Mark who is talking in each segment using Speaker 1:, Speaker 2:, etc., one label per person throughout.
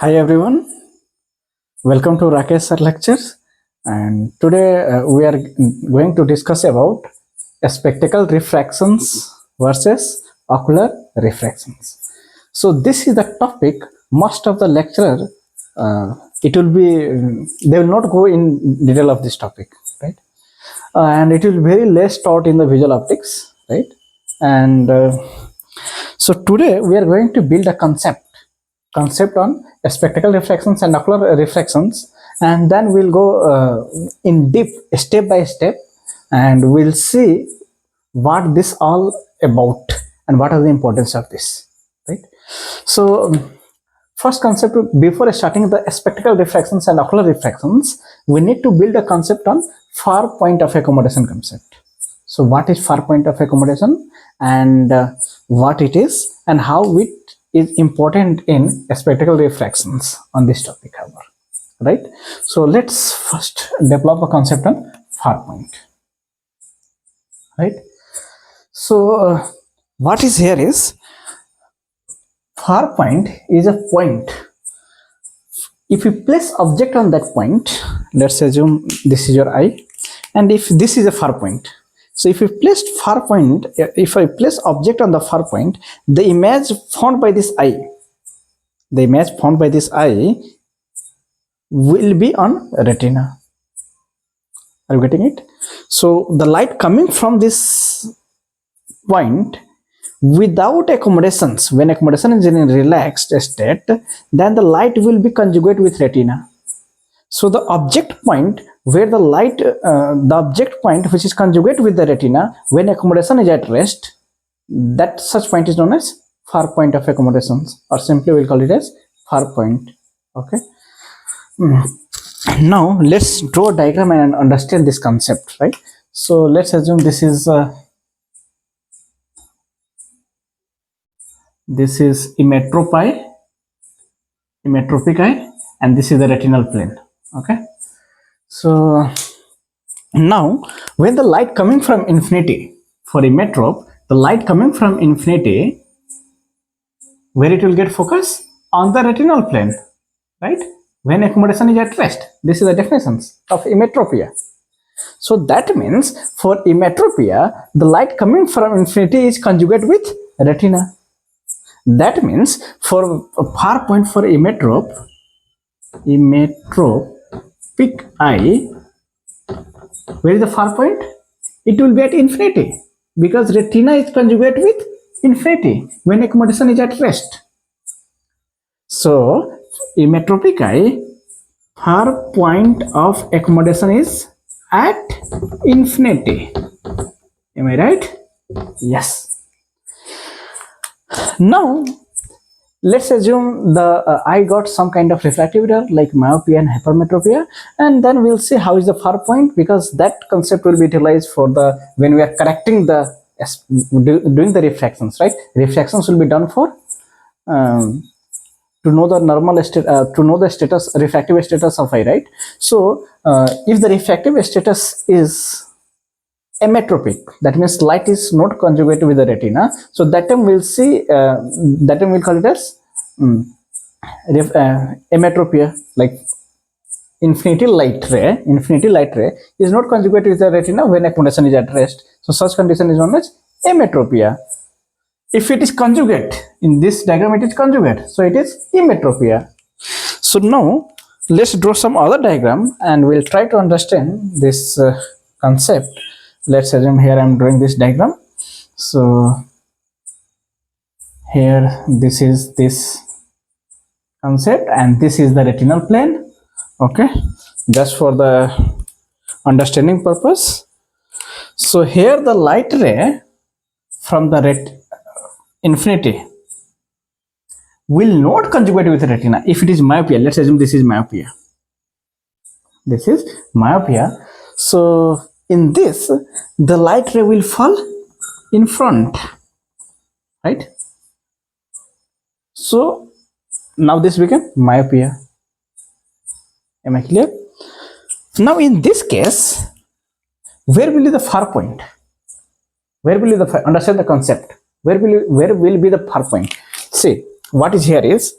Speaker 1: Hi everyone, welcome to Rakesh Sir Lectures, and today we are going to discuss about spectacle refractions versus ocular refractions. So this is the topic most of the lecturer it will be they will not go in detail of this topic, right? And it will be very less taught in the visual optics, right? And so today we are going to build a concept on spectacle refractions and ocular refractions, and then we'll go in deep step by step, and we'll see what this all about and what are the importance of this, right? So first concept, before starting the spectacle refractions and ocular refractions, we need to build a concept on far point of accommodation concept. So what is far point of accommodation, and what it is, and how it is important in spectacle refractions on this topic, however, right? So let's first develop a concept on far point, right? So what is here is, far point is a point. If you place object on that point, let's assume this is your eye, and if this is a far point, so if you place far point, if I place object on the far point, the image found by this eye will be on retina. Are you getting it? So the light coming from this point without accommodations, when accommodation is in a relaxed state, then the light will be conjugate with retina. So the object point where the light, the object point which is conjugate with the retina when accommodation is at rest, that such point is known as far point of accommodations, or simply we'll call it as far point. Okay. Now let's draw a diagram and understand this concept, right? So let's assume this is emmetropic eye, and this is the retinal plane. Okay. So now when the light coming from infinity, for emmetrop, the light coming from infinity, where it will get focus? On the retinal plane, right? When accommodation is at rest. This is the definitions of emmetropia. So that means for emmetropia, the light coming from infinity is conjugate with retina. That means for a far point for emmetropic eye, where is the far point? It will be at infinity, because retina is conjugate with infinity when accommodation is at rest. So emmetropic eye, far point of accommodation is at infinity. Am I right? Yes. Now let's assume the eye got some kind of refractive error like myopia and hypermetropia, and then we'll see how is the far point, because that concept will be utilized for the when we are correcting the doing the refractions, right? Refractions will be done for to know the normal state, to know the status, refractive status of eye, right? So if the refractive status is emmetropic, that means light is not conjugated with the retina, so that time we'll see that time we'll call it as emmetropia, like infinity light ray is not conjugated with the retina when accommodation is at rest, so such condition is known as emmetropia. If it is conjugate, in this diagram it is conjugate, so it is emmetropia. So now let's draw some other diagram and we'll try to understand this concept. Let's assume here I'm drawing this diagram. So here this is this concept, and this is the retinal plane. Okay, just for the understanding purpose. So here the light ray from the infinity will not conjugate with the retina if it is myopia. Let's assume this is myopia. This is myopia. So in this, the light ray will fall in front, right? So now this became myopia. Am I clear? Now in this case, where will be the far point? Where will be the understand the concept? Where will be the far point? See, what is here is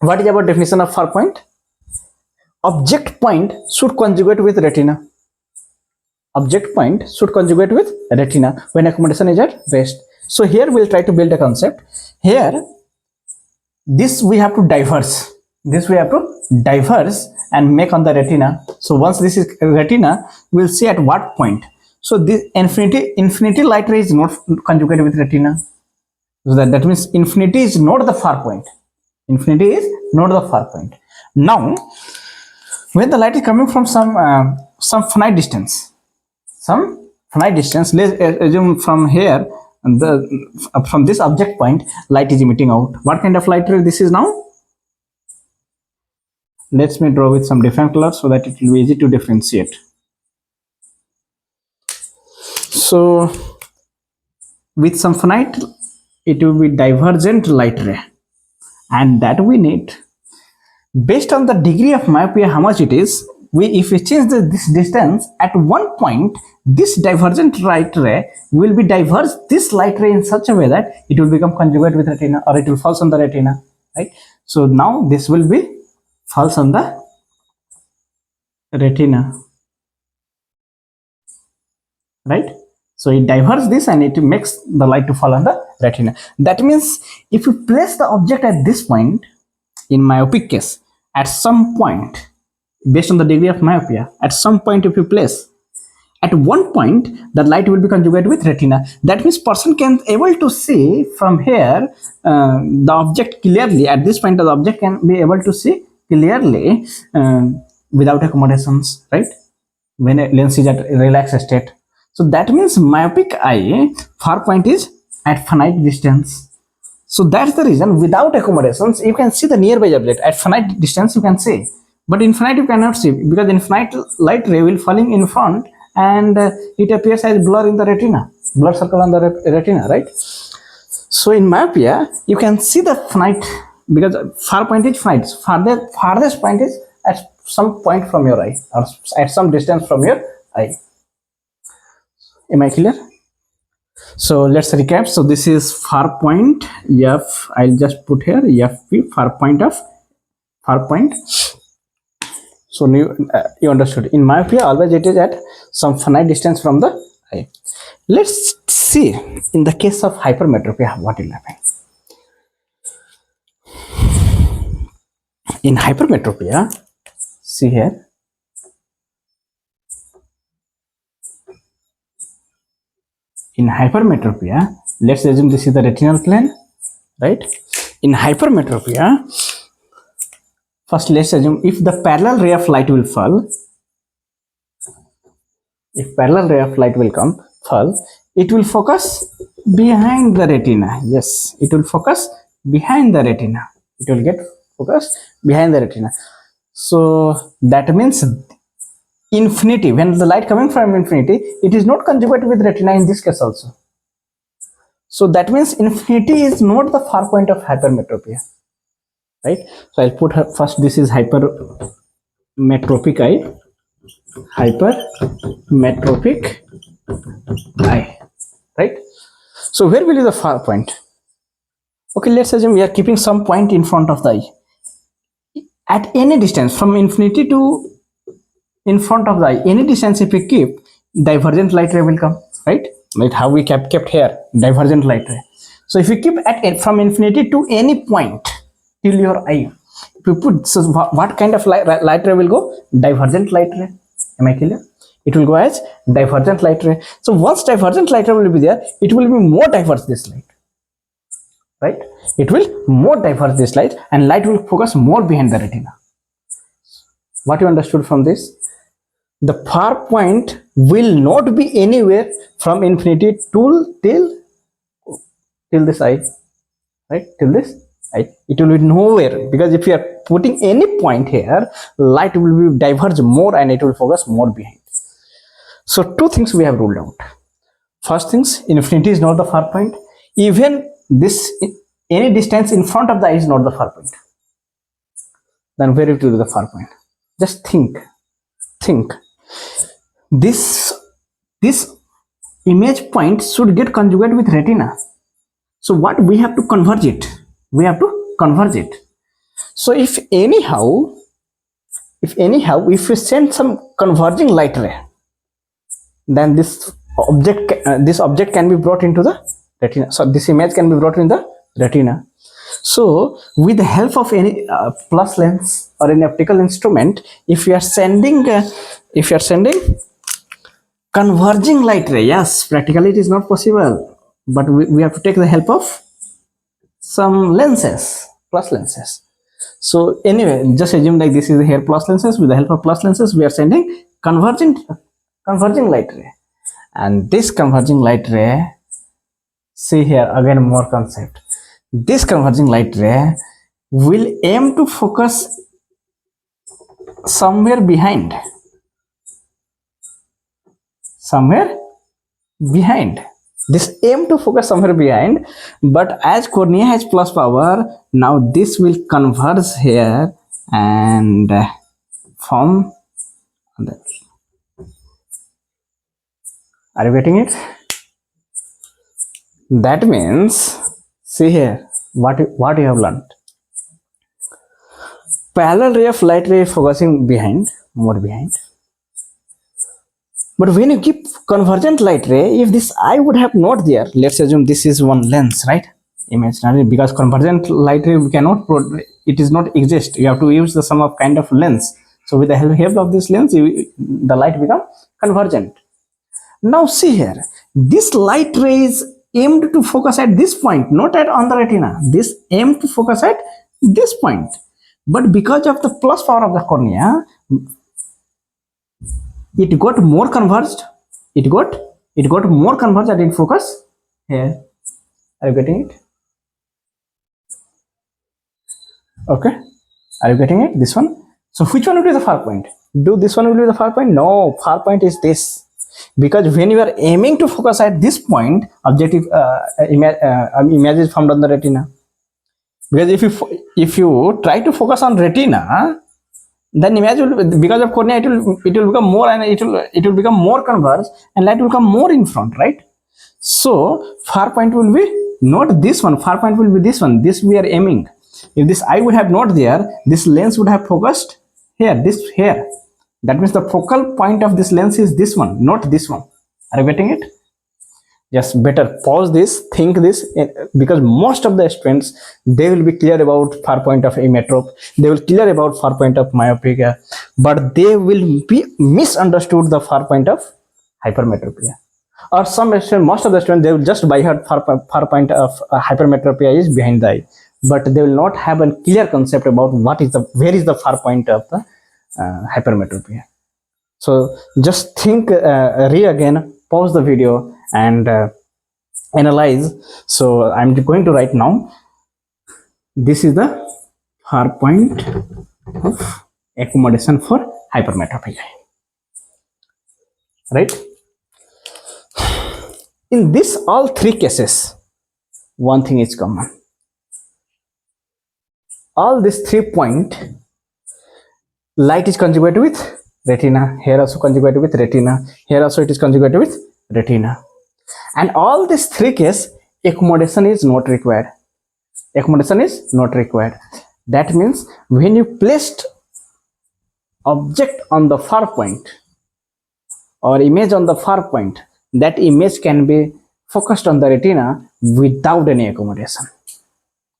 Speaker 1: What is about definition of far point? Object point should conjugate with retina. Object point should conjugate with retina when accommodation is at rest. So here we'll try to build a concept. Here, this we have to diverse. This we have to diverse and make on the retina. So once this is retina, we'll see at what point. So this infinity light ray is not conjugated with retina. So that means infinity is not the far point. Infinity is not the far point. Now, when the light is coming from some finite distance, let's assume from here, from this object point, light is emitting out. What kind of light ray this is now? Let me draw with some different colors so that it will be easy to differentiate. So with some finite, it will be divergent light ray, and that we need based on the degree of myopia, how much it is. If we change this distance at one point, this divergent light ray will be diverge this light ray in such a way that it will become conjugate with retina, or it will falls on the retina, right? So now this will be falls on the retina, right? So it diverges this and it makes the light to fall on the retina. That means if you place the object at this point, in myopic case, at some point, based on the degree of myopia, at some point if you place, at one point the light will be conjugated with retina. That means person can able to see from here the object clearly. At this point the object can be able to see clearly without accommodations, right? When a lens is at relaxed state. So that means myopic eye, far point is at finite distance. So that's the reason without accommodations you can see the nearby object. At finite distance you can see, but infinite you cannot see, because infinite light ray will falling in front and it appears as blur in the retina, blur circle on the retina, right? So in myopia you can see the finite, because far point is finite. Farthest point is at some point from your eye, or at some distance from your eye. Am I clear? So let's recap. So this is far point f. I'll just put here fp, far point. So you understood. In myopia, always it is at some finite distance from the eye. Let's see in the case of hypermetropia what will happen. In hypermetropia, see here. In hypermetropia, let's assume this is the retinal plane, right? In hypermetropia, first let's assume if the parallel ray of light will fall, if parallel ray of light will fall, it will focus behind the retina. Yes, it will focus behind the retina. It will get focused behind the retina. So that means infinity, when the light coming from infinity, it is not conjugated with retina in this case also. So that means infinity is not the far point of hypermetropia, right? So I'll put first, this is hypermetropic eye, right? So where will be the far point? Okay, let's assume we are keeping some point in front of the eye. At any distance from infinity to in front of the eye, any distance if we keep, divergent light ray will come, right? Like how we kept here, divergent light ray. So if you keep at from infinity to any point till your eye, if you put, so what kind of light ray will go? Divergent light ray. Am I clear? It will go as divergent light ray. So once divergent light ray will be there, it will be more diverse this light, right? It will more diverse this light, and light will focus more behind the retina. What you understood from this? The far point will not be anywhere from infinity till this eye, right? Till this eye, it will be nowhere, because if you are putting any point here, light will be diverge more and it will focus more behind. So two things we have ruled out. First things, infinity is not the far point. Even this, any distance in front of the eye is not the far point. Then where it will be the far point? Just think. This image point should get conjugate with retina. So what we have to converge it? So if anyhow, if we send some converging light ray, then this object can be brought into the retina. So this image can be brought in the retina. So with the help of any plus lens or an optical instrument, if you are sending converging light ray, yes, practically it is not possible, but we have to take the help of some lenses, plus lenses. So anyway, just assume like this is here plus lenses. With the help of plus lenses, we are sending converging light ray, and this converging light ray, see here again more concept. This converging light ray will aim to focus somewhere behind. This aim to focus somewhere behind, but as cornea has plus power, now this will converge here and form. Are you getting it? That means, see here, what you have learned. Parallel ray of light ray focusing behind, more behind. But when you keep convergent light ray, if this eye would have not there, let's assume this is one lens, right? Imaginary, because convergent light ray we cannot, it is not exist. You have to use the some of kind of lens. So with the help of this lens, the light become convergent. Now see here, this light ray is aimed to focus at this point, not at on the retina. This aimed to focus at this point, but because of the plus power of the cornea, it got more converged. It got more converged and it focus here. Are you getting it? Okay. Are you getting it? This one. So which one will be the far point? Do this one will be the far point? No, far point is this. Because when you are aiming to focus at this point, objective image is formed on the retina. Because if you try to focus on retina, then image will, because of cornea, it will become more, and it will become more converged, and light will come more in front, right? So far point will be not this one. Far point will be this one. This we are aiming. If this eye would have not there, this lens would have focused here. This here. That means the focal point of this lens is this one, not this one. Are you getting it? Just better pause this, think this, because most of the students, they will be clear about far point of ametrop, they will clear about far point of myopia, but they will be misunderstood the far point of hypermetropia. Or some students, most of the students, they will just by heart far point of hypermetropia is behind the eye, but they will not have a clear concept about where is the far point of the hypermetropia. So just think, again, pause the video and analyze. So I'm going to write now. This is the far point of accommodation for hypermetropia, right? In this all three cases, one thing is common. All these 3 points, light is conjugated with retina, here also conjugated with retina, here also it is conjugated with retina. And all these 3 cases, accommodation is not required. Accommodation is not required. That means when you placed object on the far point or image on the far point, that image can be focused on the retina without any accommodation.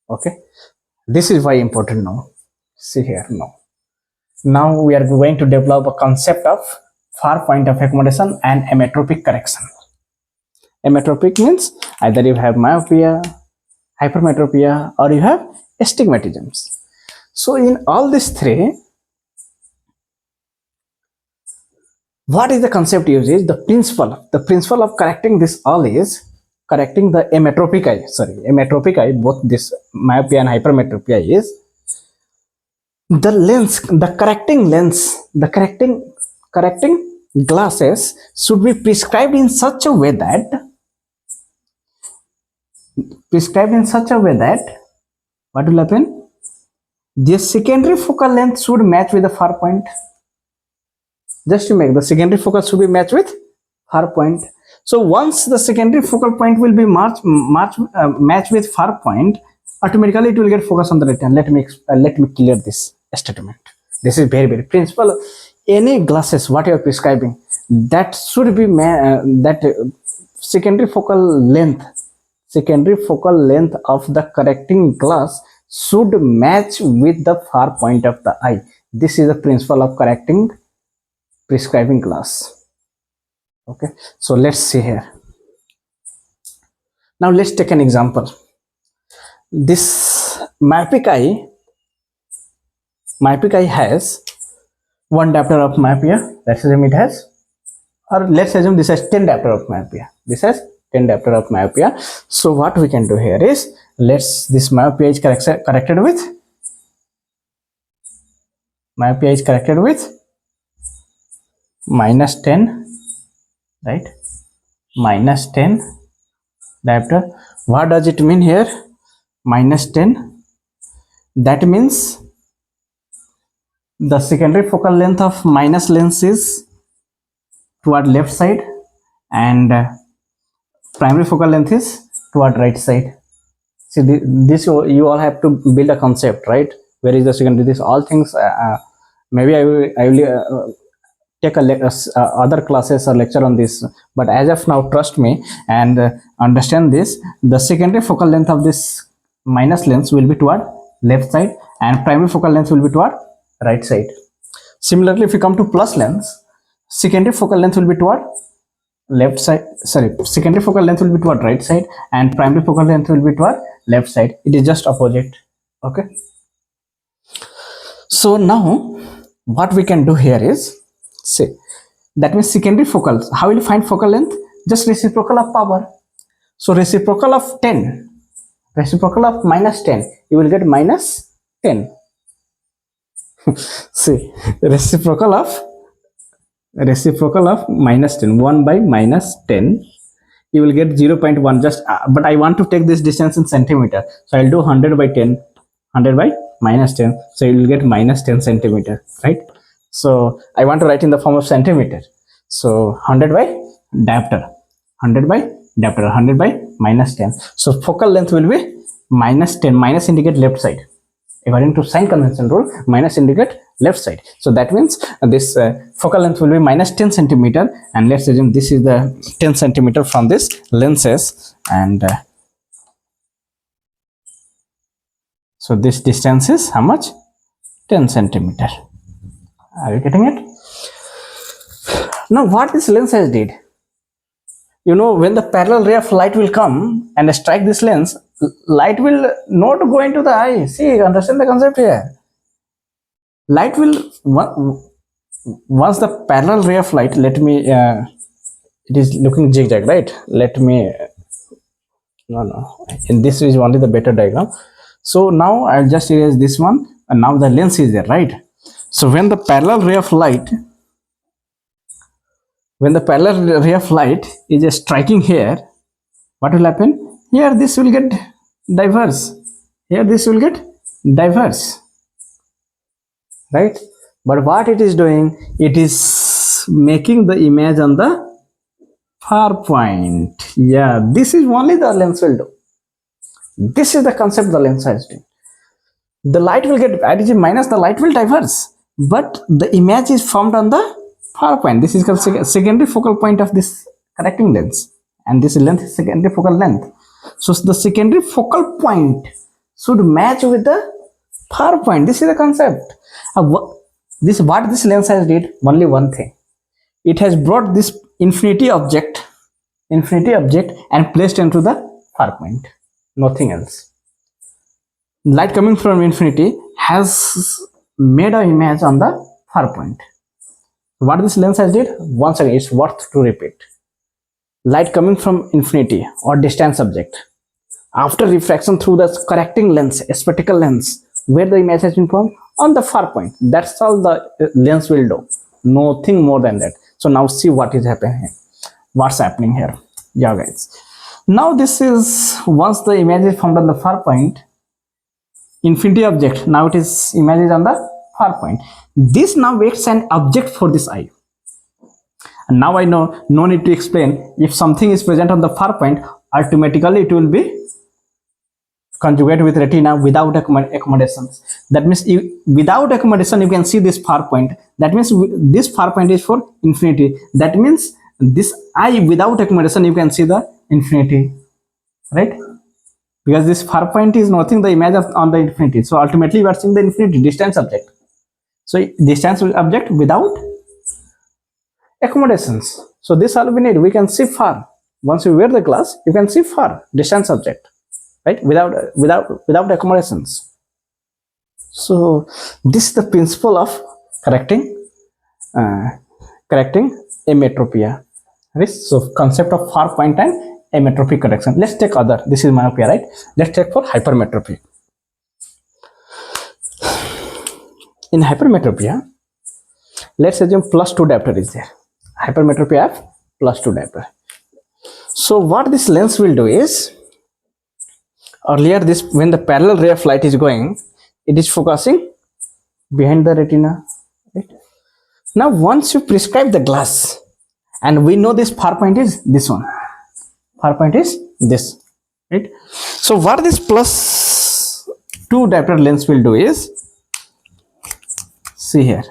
Speaker 1: Okay, this is why important now. See here now. Now we are going to develop a concept of far point of accommodation and ametropic correction. Ametropic means either you have myopia, hypermetropia, or you have astigmatisms. So in all these 3, what is the concept used is the principle of correcting this all is correcting the ametropic eye, both this myopia and hypermetropia is the lens, the correcting glasses should be prescribed in such a way that what will happen? The secondary focal length should match with the far point. Just to make the secondary focal should be matched with far point. So once the secondary focal point will be matched with far point, automatically it will get focus on the retina. Let me clear this statement. This is very principle. Any glasses what you are prescribing, that should be that secondary focal length of the correcting glass should match with the far point of the eye. This is the principle of prescribing glass. Okay, so let's see here. Now let's take an example. This myopic eye has one diopter of myopia. Let's assume it has, or let's assume this has 10 diopter of myopia. This has 10 diopter of myopia. So what we can do here is, this myopia is corrected with minus 10, right? Minus 10 diopter. What does it mean here? Minus 10, that means the secondary focal length of minus lens is toward left side, and primary focal length is toward right side. See, this you all have to build a concept, right? Where is the secondary? This all things maybe I will take other classes or lecture on this, but as of now, trust me and understand this. The secondary focal length of this minus lens will be toward left side, and primary focal length will be toward right side. Similarly, if you come to plus lens, secondary focal length will be toward left side. Sorry, secondary focal length will be toward right side, and primary focal length will be toward left side. It is just opposite. Okay, so now what we can do here is, say, that means secondary focal, how will you find focal length? Just reciprocal of power. So reciprocal of 10, reciprocal of minus 10, you will get minus 10. See, reciprocal of minus 10, 1 by minus 10, you will get 0.1. Just but I want to take this distance in centimeter, so I'll do 100 by 10, 100 by minus 10, so you will get minus 10 centimeter, right? So I want to write in the form of centimeter, so 100 by diopter, 100 by diopter, 100 by minus 10. So focal length will be minus 10. Minus indicate left side. According to sign convention rule, minus indicate left side. So that means this focal length will be minus 10 centimeter, and let's assume this is the 10 centimeter from this lenses, and so this distance is how much? 10 centimeter. Are you getting it? Now what this lens has did, you know, when the parallel ray of light will come and strike this lens, light will not go into the eye. See, understand the concept here. Light will, once the parallel ray of light, let me it is looking zigzag, right? Let me no, in this is only the better diagram. So now I'll just erase this one, and now the lens is there, right? So when the parallel ray of light is striking here, what will happen? Here this will get diverse, here this will get diverse, right? But what it is doing, it is making the image on the far point. Yeah, this is only the lens will do. This is the concept the lens has done. The light will get at minus, the light will diverse, but the image is formed on the far point. This is called secondary focal point of this correcting lens, and this length is secondary focal length. So the secondary focal point should match with the far point. This is the concept. What this lens has did, only one thing. It has brought this infinity object and placed into the far point. Nothing else. Light coming from infinity has made an image on the far point. What this lens has did, once again, it's worth to repeat. Light coming from infinity or distance object, after refraction through the correcting lens, a spectacle lens, where the image has been formed on the far point. That's all the lens will do. Nothing more than that. So now see what is happening here. What's happening here? Yeah, guys. Now this is, once the image is formed on the far point, infinity object, now it is image is on the far point. This now makes an object for this eye. And now I know, no need to explain, if something is present on the far point, automatically it will be conjugate with retina without accommodations. That means without accommodation you can see this far point. That means this far point is for infinity. That means this eye without accommodation you can see the infinity, right? Because this far point is nothing, the image of on the infinity. So ultimately we are seeing the infinity, distance object. So distance object without accommodations. So this all we need. We can see far. Once you wear the glass, you can see far, distance object, right? Without accommodations. So this is the principle of correcting ametropia. Right? So concept of far point and ametropy correction. Let's take other. This is myopia, right? Let's take for hypermetropy. In hypermetropia, let's assume +2 diopter is there. Hypermetropia of +2 diopter. So what this lens will do is, earlier this, when the parallel ray of light is going, it is focusing behind the retina, right? Now once you prescribe the glass, and we know this far point is this one, far point is this, right? So what this +2 diopter lens will do is, see here,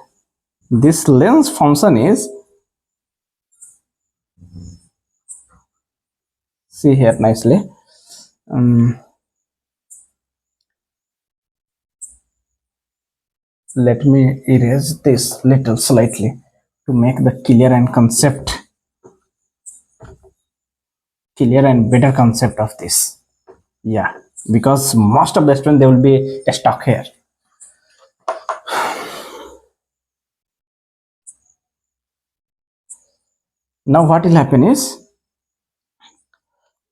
Speaker 1: this lens function is, see here nicely, let me erase this little slightly to make the clear and better concept of this. Yeah, because most of the students, they will be stuck here. Now what will happen is,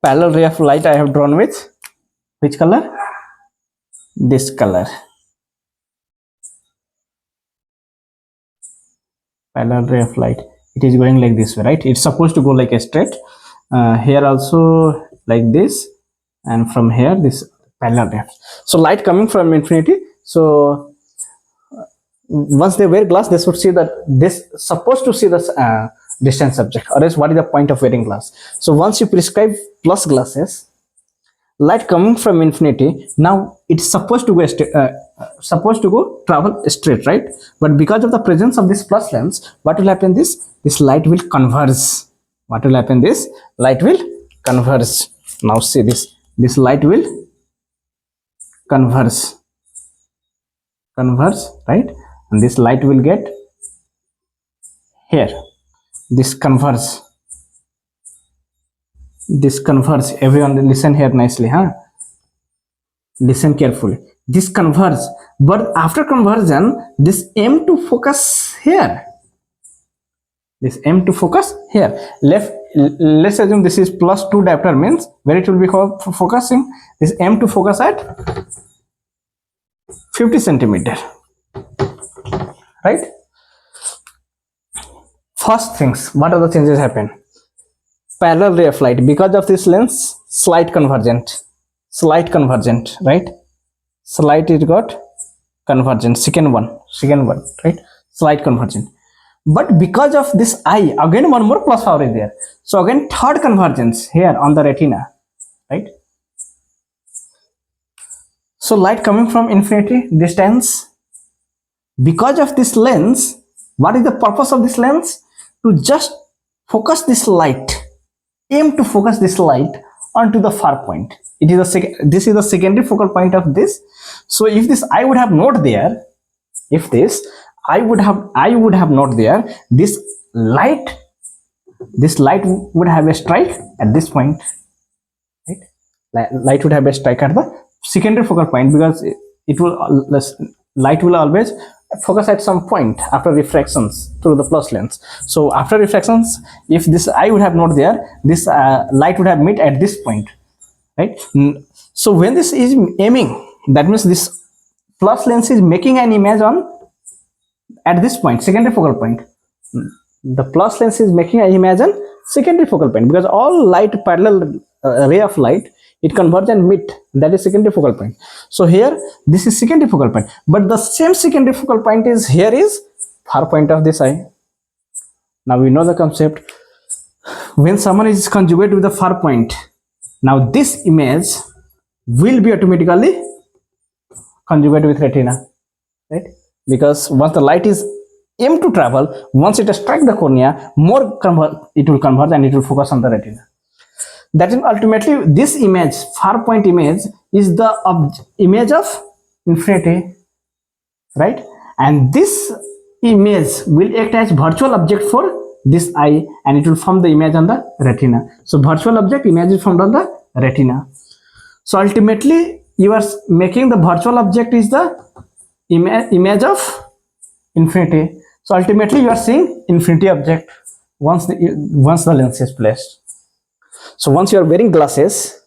Speaker 1: parallel ray of light I have drawn with which color? This color. Parallel ray of light, it is going like this way, right? It's supposed to go like a straight, here also like this, and from here this parallel ray. So light coming from infinity, so once they wear glass, they should see that this supposed to see the distance object, or else what is the point of wearing glass? So once you prescribe plus glasses, light coming from infinity, now it's supposed to go travel straight, right? But because of the presence of this plus lens, what will happen? This light will converge. What will happen? This light will converge. Now see this light will converge, right? And this light will get here. This converge. Everyone listen here nicely, huh? Listen carefully. This converge, but after conversion, this aim to focus here. Let's assume this is +2 diopter, means where it will be focusing. This aim to focus at 50 centimeter, right? First things, what are the changes happen? Parallel ray of light, because of this lens, slight convergent, right? Slight it got convergent, second one, right? Slight convergent. But because of this eye, again one more plus power is there. So again third convergence here on the retina, right? So light coming from infinity distance. Because of this lens, what is the purpose of this lens? To just focus this light, aim to focus this light onto the far point. It is this is the secondary focal point of this. So if this eye would have not there, I would have not there, this light would have a strike at this point, right? Light would have a strike at the secondary focal point, because light will always focus at some point after refractions through the plus lens. So after refractions, if this eye would have not there, this light would have met at this point, right? So when this is aiming, that means this plus lens is making an image on at this point, secondary focal point. The plus lens is making an image on secondary focal point, because all light, parallel ray of light, it converges and meet, that is secondary focal point. So here this is secondary focal point, but the same secondary focal point is here is far point of this eye. Now we know the concept. When someone is conjugate with the far point, now this image will be automatically conjugate with retina, right? Because once the light is aimed to travel, once it strikes the cornea, it will converge and it will focus on the retina. That is ultimately this image, far point image, is the image of infinity, right? And this image will act as virtual object for this eye, and it will form the image on the retina. So virtual object image is formed on the retina. So ultimately you are making the virtual object is the image of infinity. So ultimately you are seeing infinity object once the lens is placed. So once you are wearing glasses,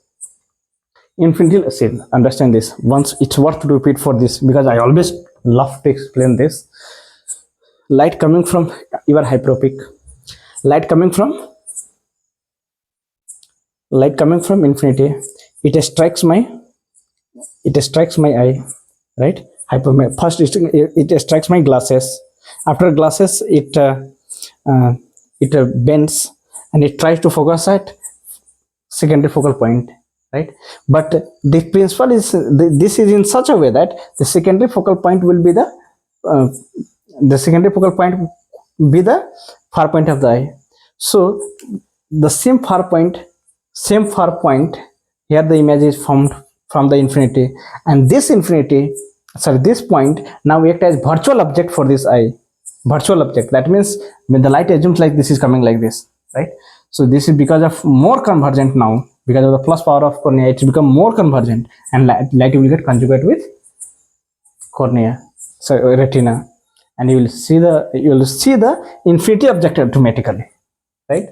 Speaker 1: infinity, see, understand this. Once it's worth to repeat for this, because I always love to explain this. Light coming from, you are hyperopic, light coming from infinity, it strikes my eye, right? First it strikes my glasses. After glasses, it bends and it tries to focus at secondary focal point, right? But the principle is this is in such a way that the secondary focal point will be the far point of the eye. So the same far point here, the image is formed from the infinity, and this point now act as virtual object for this eye. Virtual object, that means when the light assumes like this is coming like this, right? So this is because of more convergent now, because of the plus power of cornea, it's become more convergent, and light will get conjugate with cornea, so retina, and you will see the infinity object automatically, right?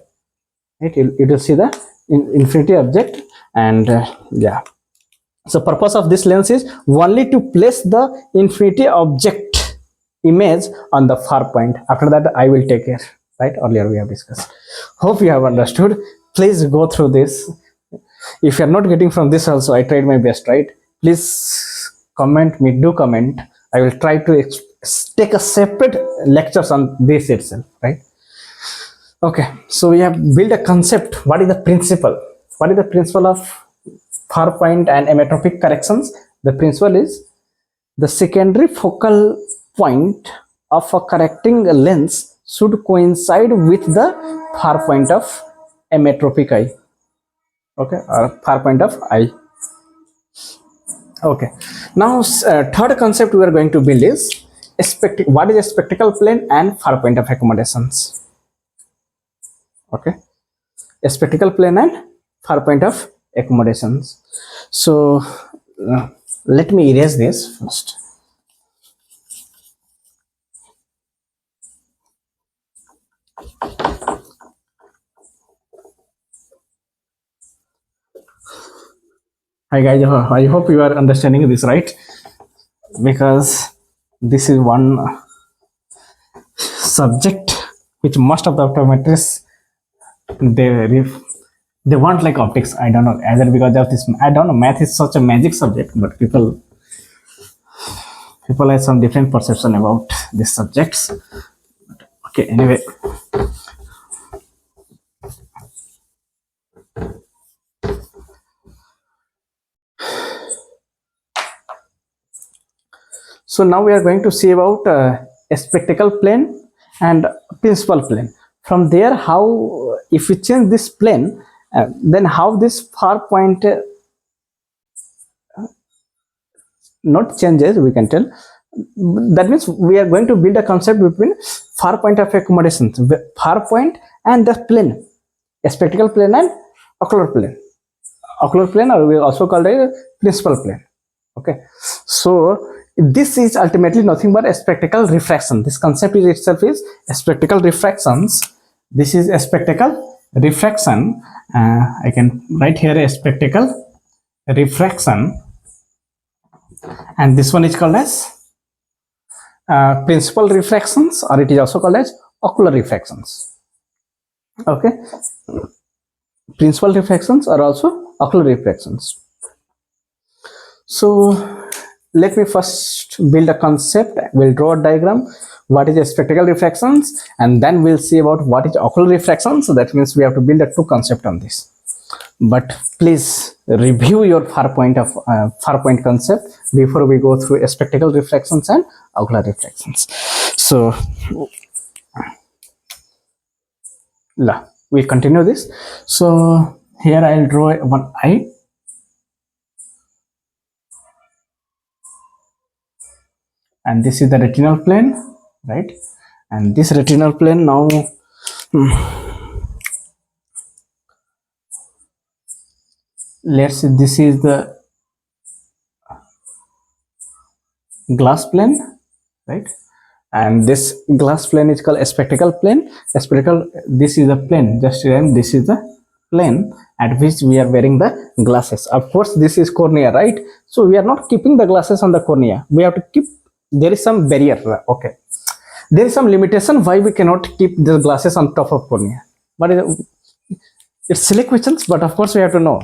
Speaker 1: It will see the infinity object. And yeah, so purpose of this lens is only to place the infinity object image on the far point. After that I will take care, right? Earlier we have discussed. Hope you have understood. Please go through this. If you are not getting from this also, I tried my best, right? Please comment me, do comment. I will try to take a separate lectures on this itself, right? Okay, so we have built a concept. What is the principle of far point and emmetropic corrections? The principle is the secondary focal point of a correcting lens should coincide with the far point of emmetropic eye, okay, or far point of eye. Okay, now third concept we are going to build is what is a spectacle plane and far point of accommodations. Okay, a spectacle plane and far point of accommodations. So let me erase this first. Hi guys, I hope you are understanding this, right? Because this is one subject which most of the optometrists they want like optics. I don't know, either because of this, I don't know, math is such a magic subject, but people have some different perception about these subjects. Okay, anyway, so now we are going to see about a spectacle plane and principal plane. From there, how if we change this plane, then how this far point not changes, we can tell. That means we are going to build a concept between far point of accommodations, far point and the plane, a spectacle plane and ocular plane. Ocular plane, or we also call it a principal plane. Okay, so this is ultimately nothing but a spectacle refraction. This concept is itself is a spectacle refractions. This is a spectacle refraction. I can write here a spectacle refraction, and this one is called as principal refractions, or it is also called as ocular refractions. Okay, principal refractions are also ocular refractions. So let me first build a concept. We'll draw a diagram. What is a spectacle refractions, and then we'll see about what is ocular refraction. So that means we have to build a two concept on this. but please review your far point concept before we go through spectacle refractions and ocular refractions. So we'll continue this. So here I'll draw one eye, and this is the retinal plane, right? And this retinal plane now, let's say this is the glass plane, right? And this glass plane is called a spectacle plane. A spectacle, this is the plane, just remember, this is the plane at which we are wearing the glasses. Of course, this is cornea, right? So we are not keeping the glasses on the cornea. We have to keep, there is some barrier, okay? There is some limitation why we cannot keep the glasses on top of cornea. But it's silly questions, but of course we have to know.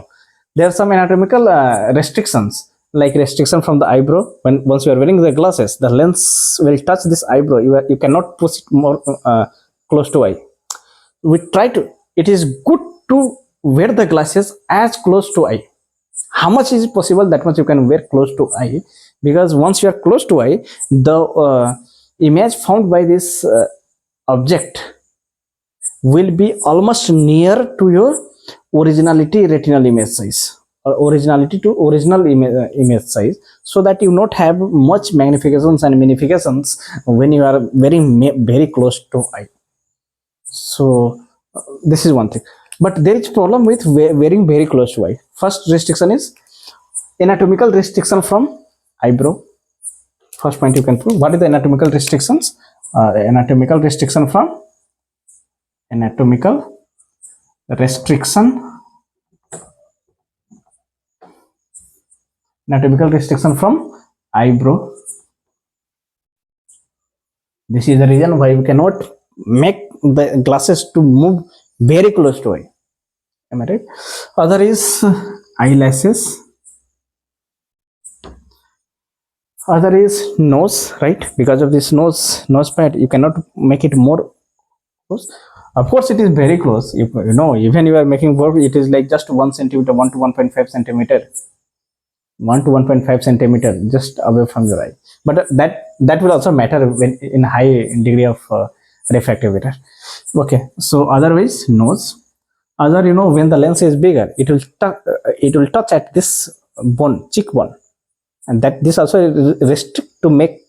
Speaker 1: There are some anatomical restrictions, like restriction from the eyebrow. When once you are wearing the glasses, the lens will touch this eyebrow. You cannot push it more close to eye. We try to, it is good to wear the glasses as close to eye. How much is it possible, that much you can wear close to eye, because once you are close to eye, the image found by this object will be almost near to your originality retinal image size, or originality to original image size, so that you not have much magnifications and minifications when you are very close to eye. So this is one thing, but there is problem with wearing very close to eye. First restriction is anatomical restriction from eyebrow. First point you can prove. What is the anatomical restrictions? Anatomical restriction from anatomical restriction from eyebrow. This is the reason why we cannot make the glasses to move very close to eye. Am I right? Other is eyelashes. Other is nose, right? Because of this nose pad, you cannot make it more close. Of course, it is very close. You know, even you are making work, it is like just 1 centimeter, 1 to 1.5 centimeter, 1 to 1.5 centimeter just away from your eye. But that will also matter when in high degree of refractive error. Okay, so otherwise nose. Other, you know, when the lens is bigger, it will touch at this bone, cheekbone, and that this also restrict to make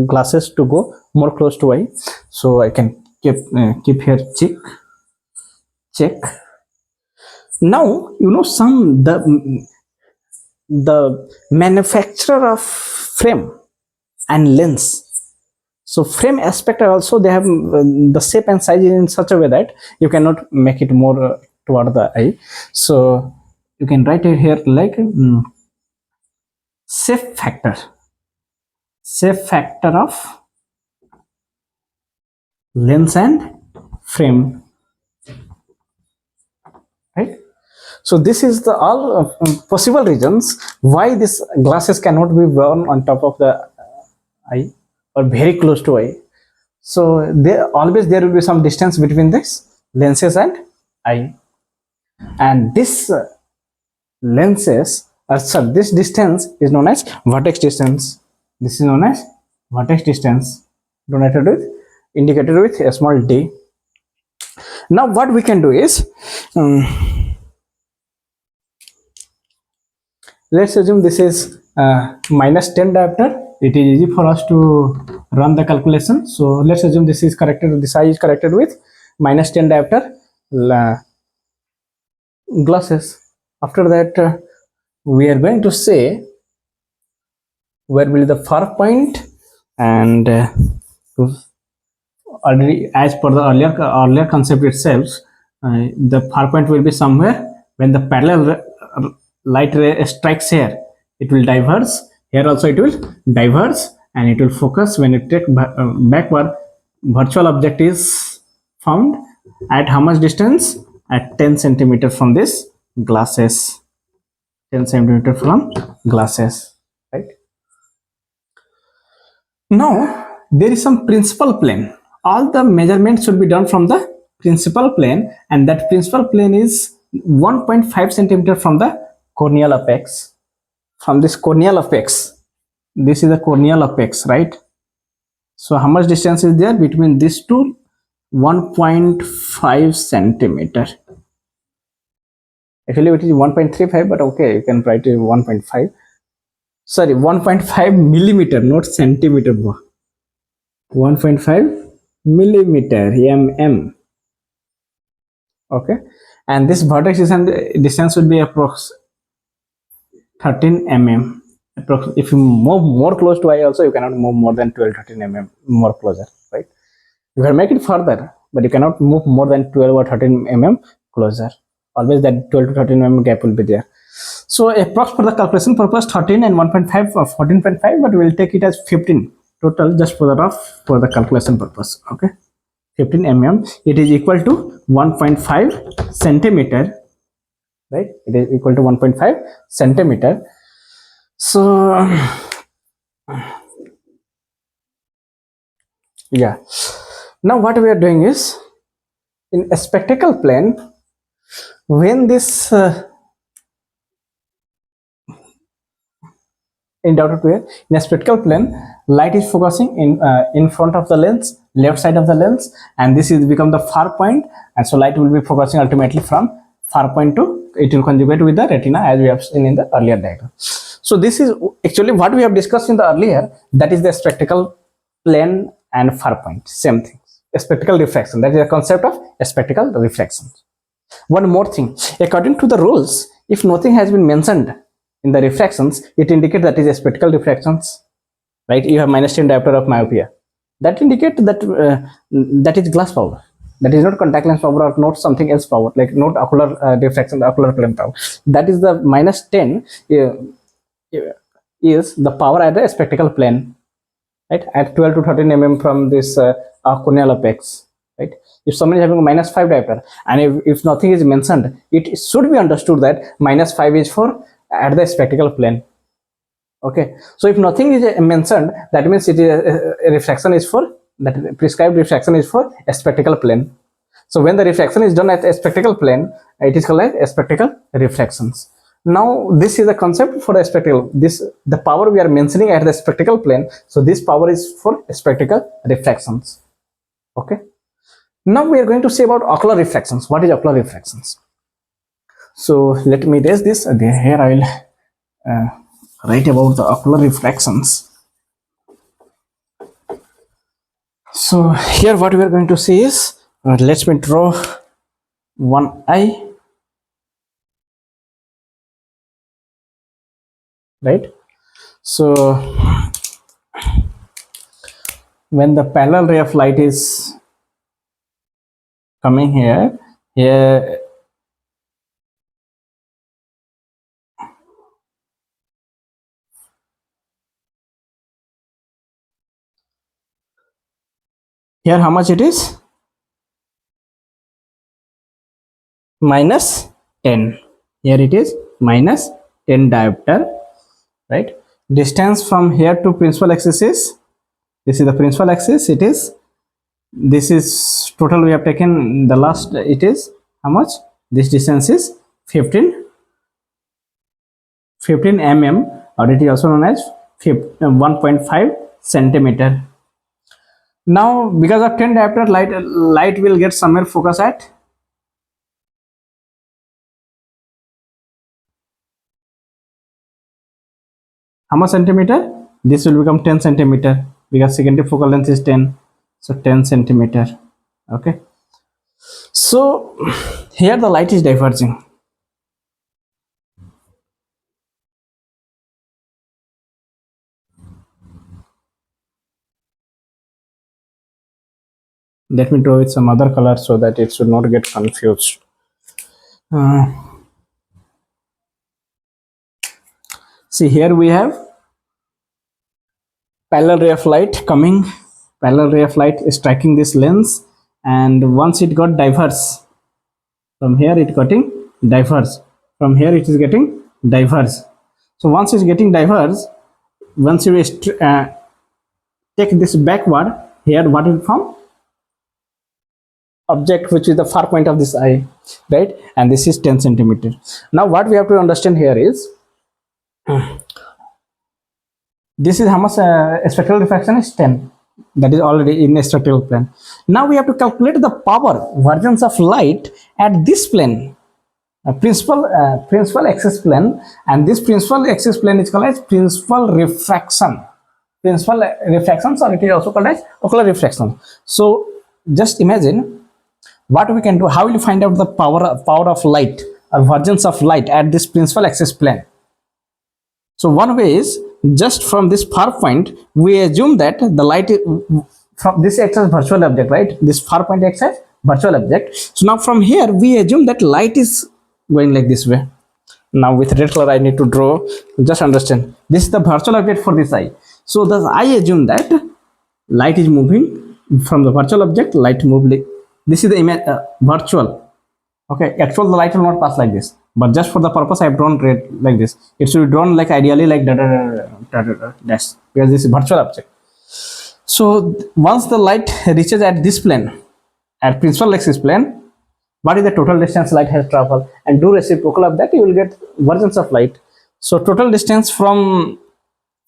Speaker 1: glasses to go more close to eye. So I can keep here check. Now you know the manufacturer of frame and lens. So frame aspect also, they have the shape and size in such a way that you cannot make it more toward the eye. So you can write it here like shape factor of lens and frame, right? So this is the all possible reasons why these glasses cannot be worn on top of the eye or very close to eye. So there will be some distance between this lenses and eye, and this lenses, sorry, this distance is known as vertex distance. This is known as vertex distance, denoted with, indicated with a small d. Now what we can do is, let's assume this is minus 10 diopter. It is easy for us to run the calculation. So let's assume this is corrected, this eye is corrected with minus 10 diopter glasses. After that, we are going to say where will the far point, and already as per the earlier concept itself, the far point will be somewhere when the parallel light ray strikes here, it will diverge. Here also it will diverge, and it will focus when it take backward. Virtual object is found at how much distance? At 10 centimeter from this glasses. 10 centimeter from glasses, right? Now there is some principal plane. All the measurements should be done from the principal plane, and that principal plane is 1.5 centimeter from the corneal apex. From this corneal apex, this is the corneal apex, right? So how much distance is there between these two? 1.5 centimeter. Actually it is 1.35, but okay, you can write it 1.5. Sorry, 1.5 millimeter, not centimeter. 1.5 millimeter, mm. Okay, and this vertex distance would be approx 13 mm. If you move more close to eye also, you cannot move more than 12-13 mm more closer, right? You can make it further, but you cannot move more than 12 or 13 mm closer. Always that 12 to 13 mm gap will be there. So approx for the calculation purpose 13 and 1.5 or 14.5, but we will take it as 15 total just for the rough for the calculation purpose. Okay, 15 mm, it is equal to 1.5 centimeter, right? It is equal to 1.5 centimeter. So yeah, now what we are doing is, in a spectacle plane, when this in doubt where in a spectacle plane, light is focusing in front of the lens, left side of the lens, and this is become the far point, and so light will be focusing ultimately from far point to, it will conjugate with the retina, as we have seen in the earlier diagram. So this is actually what we have discussed in the earlier, that is the spectacle plane and far point, same thing. A spectacle refraction, that is the concept of a spectacle refraction. One more thing, according to the rules, if nothing has been mentioned in the refractions, it indicates that is a spectacle refractions, right? You have -10 diopter of myopia, that indicates that that is glass power, that is not contact lens power or not something else power, like not ocular refraction, ocular plane power. That is the -10 is the power at the spectacle plane, right, at 12 to 13 mm from this corneal apex, right? If someone is having a -5 diopter, and if nothing is mentioned, it should be understood that -5 is for at the spectacle plane. Okay, so if nothing is mentioned, that means it is a refraction is for, that prescribed refraction is for a spectacle plane. So when the refraction is done at a spectacle plane, it is called as a spectacle refractions. Now this is the concept for a spectacle, this the power we are mentioning at the spectacle plane, so this power is for spectacle refractions. Okay, now we are going to say about ocular refractions. What is ocular refractions? So let me raise this here. I will write about the ocular refractions. So here what we are going to see is, let me draw one eye, right? So when the parallel ray of light is coming here, here how much it is? -10. Here it is -10 diopter, right? Distance from here to principal axis is, this is the principal axis, it is, this is total we have taken the last, it is how much? This distance is 15 mm, or it is also known as 1.5 centimeter. Now because of 10 diopter, light will get somewhere focus at how much centimeter? This will become 10 centimeter because secondary focal length is 10, so 10 centimeter. Okay, so here the light is diverging. Let me draw with some other color so that it should not get confused. See, here we have parallel ray of light coming, parallel ray of light is striking this lens, and once it got diverse from here, it getting diverse from here, it is getting diverse. So once it's getting diverse, once you take this backward, here what will form? object which is the far point of this eye, right? And this is 10 centimeter. Now what we have to understand here is this is how much spectral refraction is 10, that is already in a spectral plane. Now we have to calculate the power versions of light at this plane, principal axis plane, and this principal axis plane is called as principal refraction, principal refractions, or it is also called as ocular refraction. So just imagine what we can do. How will you find out the power of light or versions of light at this principal axis plane? So one way is, just from this far point we assume that the light from this acts as virtual object, right? This far point acts as virtual object. So now from here we assume that light is going like this way. Now with red color I need to draw, just understand this is the virtual object for this eye. So thus I assume that light is moving from the virtual object, light move like this is the image, virtual. Okay, actual the light will not pass like this, but just for the purpose I have drawn red like this. It should be drawn like ideally like dash, because this is virtual object. So once the light reaches at this plane, at principal axis plane, what is the total distance light has traveled, and do reciprocal of that, you will get versions of light. So total distance from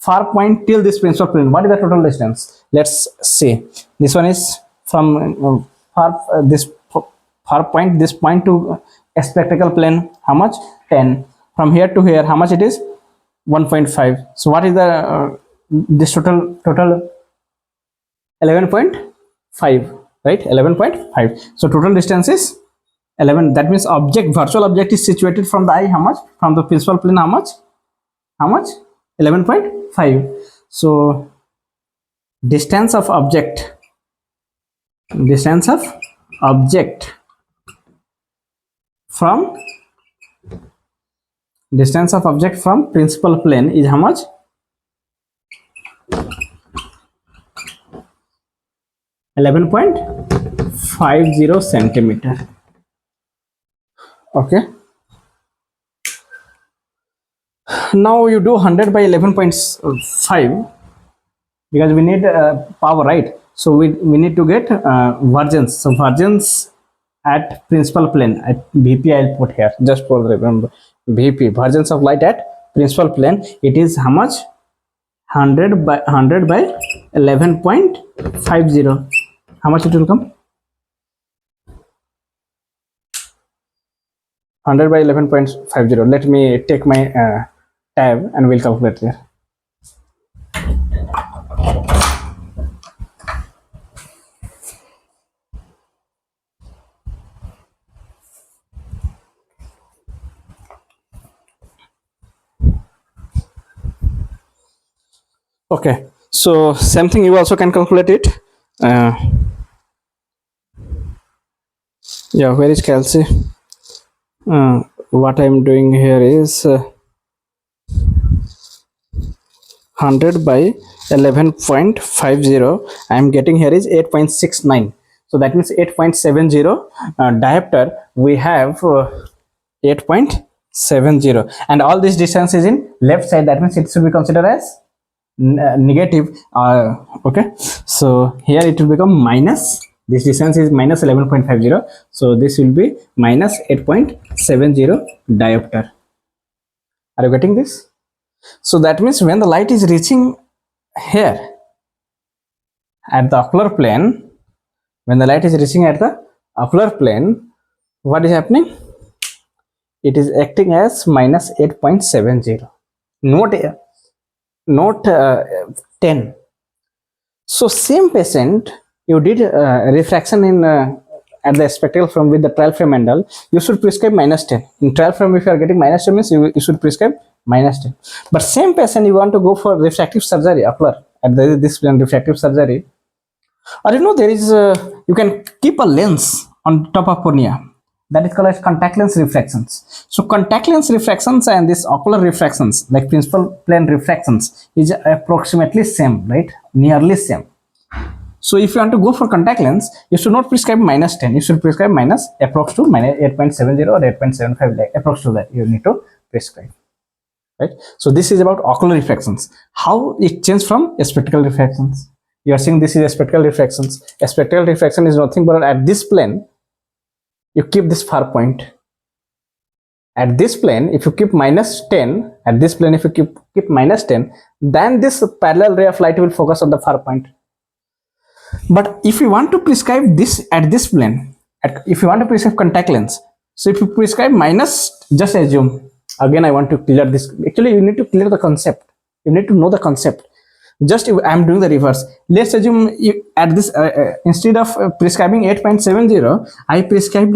Speaker 1: far point till this principal plane, what is the total distance? Let's see, this one is from this far point, this point to a spectacle plane, how much? 10. From here to here, how much it is? 1.5. So what is the this total 11.5, right? 11.5. So total distance is 11. That means object, virtual object is situated from the eye, how much? From the principal plane, how much? 11.5. So distance of object from principal plane is how much? 11.50 centimeter. Okay, now you do 100 by 11.5 because we need power, right? So we need to get versions. So versions at principal plane, at VP I'll put here just for remember, VP, versions of light at principal plane, it is how much? 100 by 11.50. How much it will come? 100 by 11.50. Let me take my tab and we'll calculate here. Okay, so same thing, you also can calculate it. Yeah, where is Kelsey? What I'm doing here is 100 by 11.50. I'm getting here is 8.69. So that means 8.70 diopter. We have 8.70, and all this distance is in left side. That means it should be considered as negative. Okay, so here it will become minus, this distance is minus 11.50, so this will be minus 8.70 diopter. Are you getting this? So that means when the light is reaching here at the ocular plane, when the light is reaching at the ocular plane, what is happening? It is acting as minus 8.70, not 10. So same patient, you did refraction in at the spectacle frame with the trial frame angle, you should prescribe minus 10. In trial frame, if you are getting minus 10 means you should prescribe minus 10. But same patient, you want to go for refractive surgery, ocular, at this refractive surgery, or there is you can keep a lens on top of cornea, that is called as contact lens refractions. So contact lens refractions and this ocular refractions, like principal plane refractions, is approximately same, right? Nearly same. So if you want to go for contact lens, you should not prescribe minus 10, you should prescribe minus approx to minus 8.70 or 8.75, like approx to that you need to prescribe, right? So this is about ocular refractions, how it changes from spectacle refractions. You are saying this is a spectacle refractions. A spectacle refraction is nothing but at this plane, you keep this far point. At this plane, if you keep minus 10, at this plane, if you keep minus 10, then this parallel ray of light will focus on the far point. But if you want to prescribe this at this plane, if you want to prescribe contact lens, so if you prescribe minus, just assume, again I want to clear this. Actually, you need to clear the concept. You need to know the concept. Just I am doing the reverse. Let's assume at this instead of prescribing 8.70, I prescribed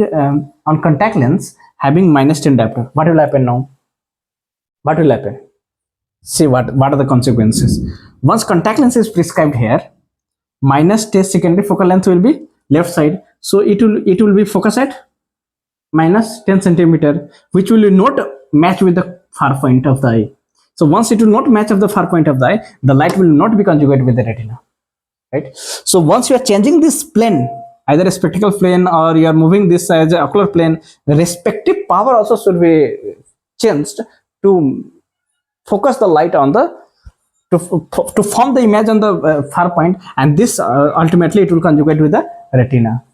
Speaker 1: on contact lens having minus 10 diopter. What will happen now? What will happen? See what are the consequences. Once contact lens is prescribed here, minus 10 secondary focal length will be left side, so it will be focused at minus 10 centimeter, which will not match with the far point of the eye. So once it will not match of the far point of the eye, the light will not be conjugate with the retina, right? So once you are changing this plane, either a spectacle plane or you are moving this as an ocular plane, the respective power also should be changed to focus the light on the to form the image on the far point, and this ultimately it will conjugate with the retina.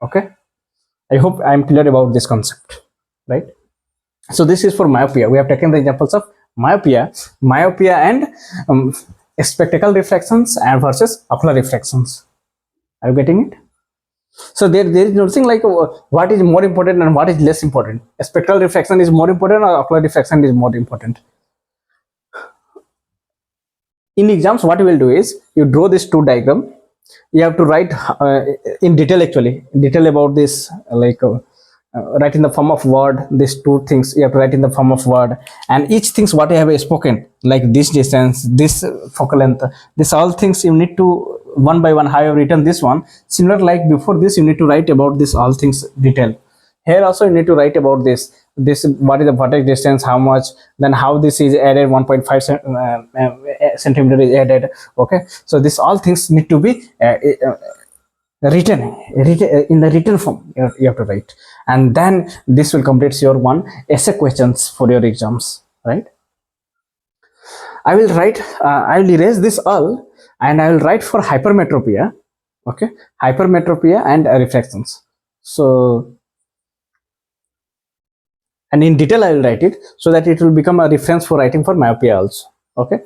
Speaker 1: Okay, I hope I am clear about this concept, right? So this is for myopia. We have taken the examples of myopia and spectacle refractions and versus ocular refractions. Are you getting it? So there is nothing like what is more important and what is less important. A spectral refraction is more important or ocular refraction is more important. In exams, what you will do is you draw this two diagram. You have to write in detail about this, like write in the form of word. These two things you have to write in the form of word, and each things what I have spoken, like this distance, this focal length, this all things you need to one by one. How I have written this one, similar like before this, you need to write about this all things detail. Here also you need to write about this what is the vertex distance, how much, then how this is added, 1.5 centimeter is added. Okay, so this all things need to be written in the written form. You have to write, and then this will complete your one essay questions for your exams, right? I will write I will erase this all, and I will write for hypermetropia. Okay, hypermetropia and refractions. So, and in detail I will write it so that it will become a reference for writing for myopia also. Okay,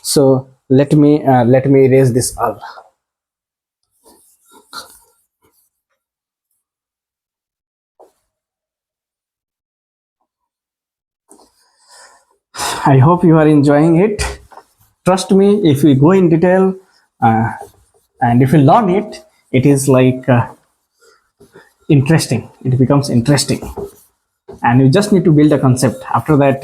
Speaker 1: so let me erase this all. I hope you are enjoying it. Trust me, if we go in detail and if you learn it, it is like interesting. It becomes interesting, and you just need to build a concept. After that,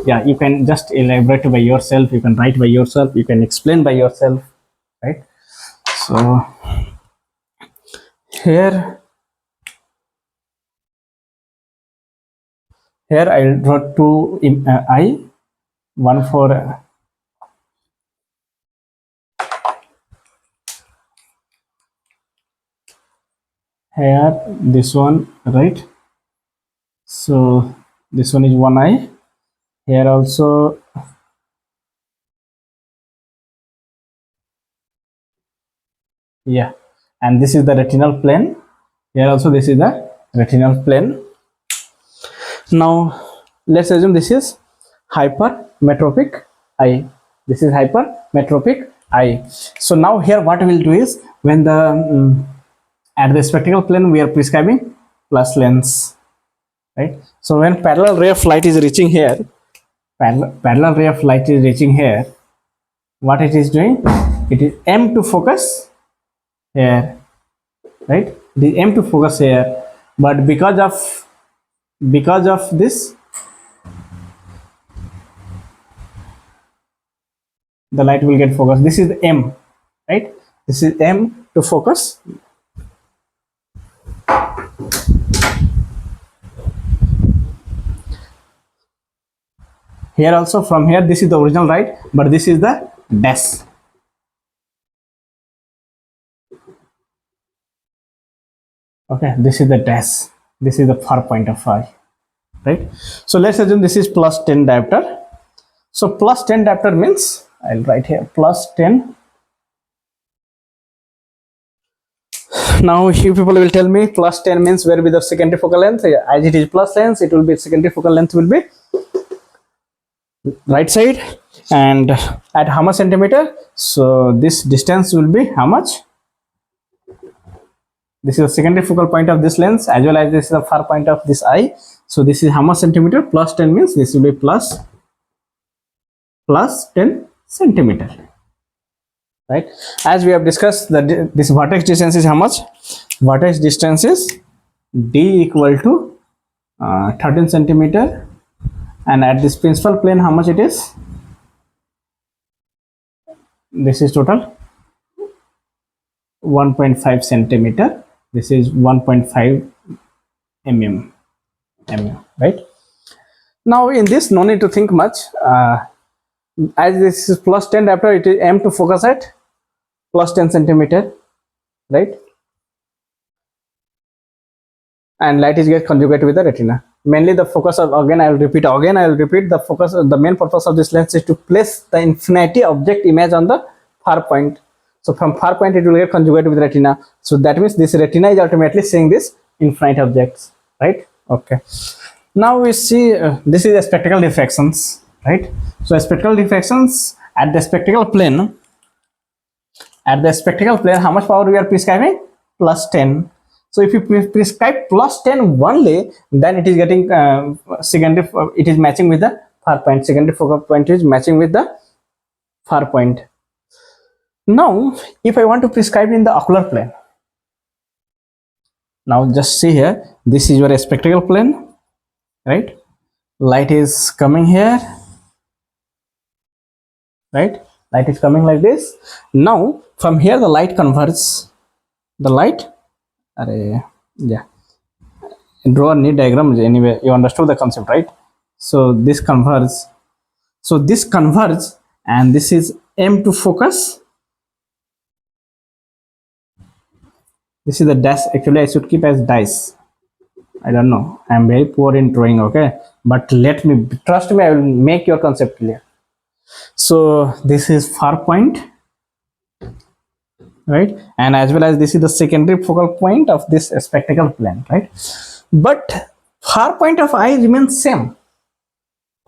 Speaker 1: yeah, you can just elaborate by yourself. You can write by yourself. You can explain by yourself, right? So here I draw two eye, one for here, this one, right? So this one is one eye. Here also yeah, and this is the retinal plane. Here also this is the retinal plane. Now let's assume this is hypermetropic eye. This is hypermetropic eye. So now here what we will do is, when the at the spectacle plane we are prescribing plus lens, right? So when parallel ray of light is reaching here, parallel ray of light is reaching here, what it is doing, it is aim to focus here, right? The aim to focus here, but because of this, the light will get focused. This is the aim, right? This is aim to focus. Here also, from here, this is the original, right? But this is the dash. Okay, this is the dash. This is the far point of eye, right? So let's assume this is plus 10 diopter. So plus 10 diopter means, I'll write here plus 10 Now you people will tell me plus 10 means where will be the secondary focal length. As it is plus length, it will be secondary focal length will be right side, and at how much centimeter? So this distance will be how much? This is the secondary focal point of this lens, as well as this is the far point of this eye. So this is how much centimeter? Plus 10 means this will be plus 10 centimeter, right? As we have discussed, that this vertex distance is how much? Vertex distance is d equal to 13 centimeter, and at this principal plane how much it is? This is total 1.5 centimeter. This is 1.5 mm, right? Now in this, no need to think much. As this is plus 10 diopter, it is aim to focus at plus 10 centimeter, right? And light is get conjugated with the retina. Mainly the focus of, again I will repeat the focus, the main purpose of this lens is to place the infinity object image on the far point. So from far point it will get conjugated with retina. So that means this retina is ultimately seeing this infinite objects, right? Okay. Now we see this is a spectacle refractions, right? So spectacle refractions at the spectacle plane. At the spectacle plane, how much power we are prescribing? Plus 10. So if you prescribe plus 10 only, then it is getting secondary. It is matching with the far point. Secondary focal point is matching with the far point. Now, if I want to prescribe in the ocular plane, now just see here. This is your spectacle plane, right? Light is coming here, right? Light is coming like this. Now from here the light converges. The light, yeah, draw a neat diagram. Anyway, you understood the concept, right? So this converges. So this converges, and this is aim to focus. This is the dash. Actually I should keep as dice. I don't know, I am very poor in drawing, okay, but let me, trust me, I will make your concept clear. So this is far point, right? And as well as this is the secondary focal point of this spectacle plane, right? But far point of eye remains same.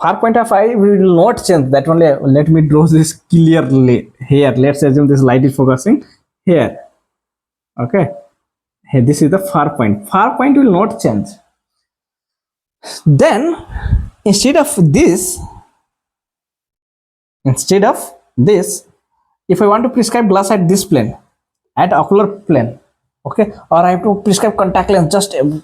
Speaker 1: Far point of eye will not change. That only, let me draw this clearly here. Let's assume this light is focusing here, okay. Here, this is the far point. Far point will not change. Then instead of this, if I want to prescribe glass at this plane, at ocular plane, okay, or I have to prescribe contact lens just on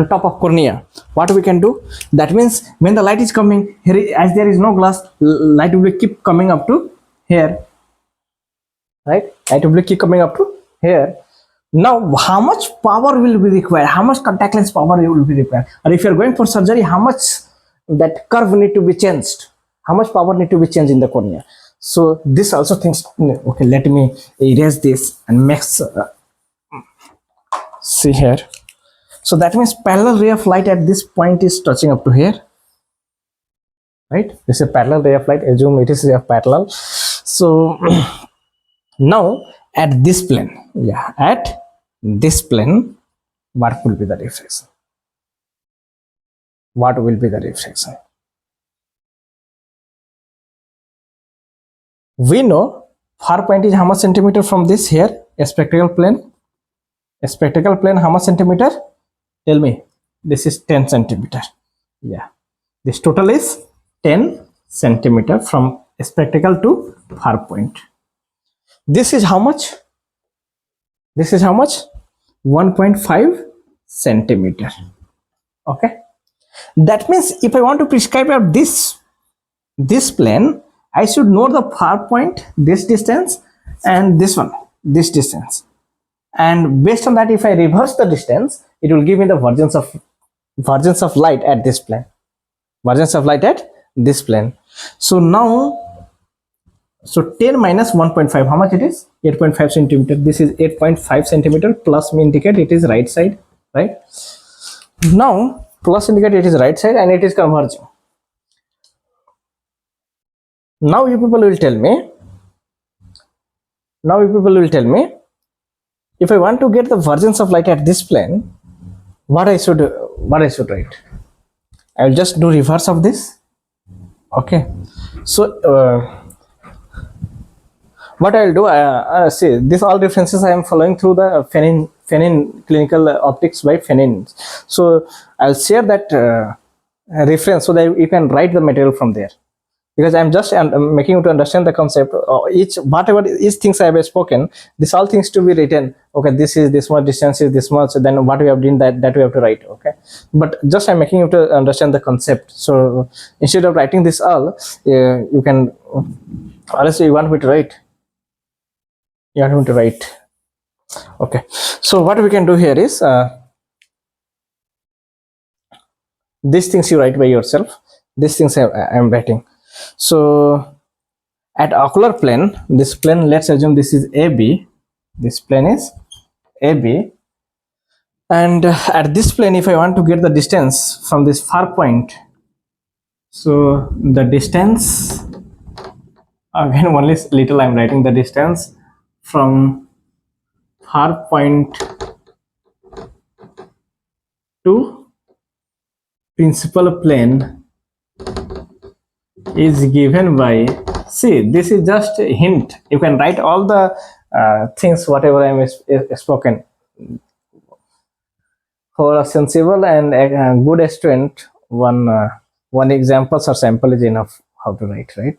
Speaker 1: top of cornea, what we can do? That means when the light is coming here, as there is no glass, light will keep coming up to here, right? Light will keep coming up to here. Now how much power will be required? How much contact lens power will be required? Or if you are going for surgery, how much that curve need to be changed? How much power need to be changed in the cornea? So this also thinks, okay, let me erase this and mix. See here. So that means parallel ray of light at this point is touching up to here, right? This is a parallel ray of light. Assume it is a parallel. So now at this plane, yeah, at this plane, what will be the refraction? What will be the refraction? We know far point is how much centimeter from this here, a spectacle plane. A spectacle plane, how much centimeter? Tell me. This is 10 centimeter. Yeah. This total is 10 centimeter from spectacle to far point. This is how much? This is how much? 1.5 centimeter. Okay. That means if I want to prescribe this plane, I should know the far point, this distance, and this one, this distance. And based on that, if I reverse the distance, it will give me the vergence of light at this plane. Vergence of light at this plane. So now, so 10 minus 1.5, how much it is? 8.5 centimeter. This is 8.5 centimeter. Plus me indicate it is right side, right? Now plus indicate it is right side and it is converging. Now you people will tell me, if I want to get the versions of light at this plane, what I should write? I will just do reverse of this. Okay, so what I'll do, see, this all references I am following through the Fenin clinical optics by Fenin. So I'll share that reference so that you can write the material from there, because I'm just making you to understand the concept. Each things I have spoken, this all things to be written. Okay, this is this much, distance is this much, then what we have done, that we have to write. Okay, but just I'm making you to understand the concept. So instead of writing this all, you can, honestly, you want me to write, okay. So what we can do here is, these things you write by yourself, these things I'm writing. So at ocular plane, this plane, let's assume this is AB, this plane is AB, and at this plane, if I want to get the distance from this far point, so the distance, again only little I'm writing, the distance from far point to principal plane is given by, see, this is just a hint. You can write all the things whatever I am spoken. For a sensible and a good student, one examples or sample is enough how to write, right?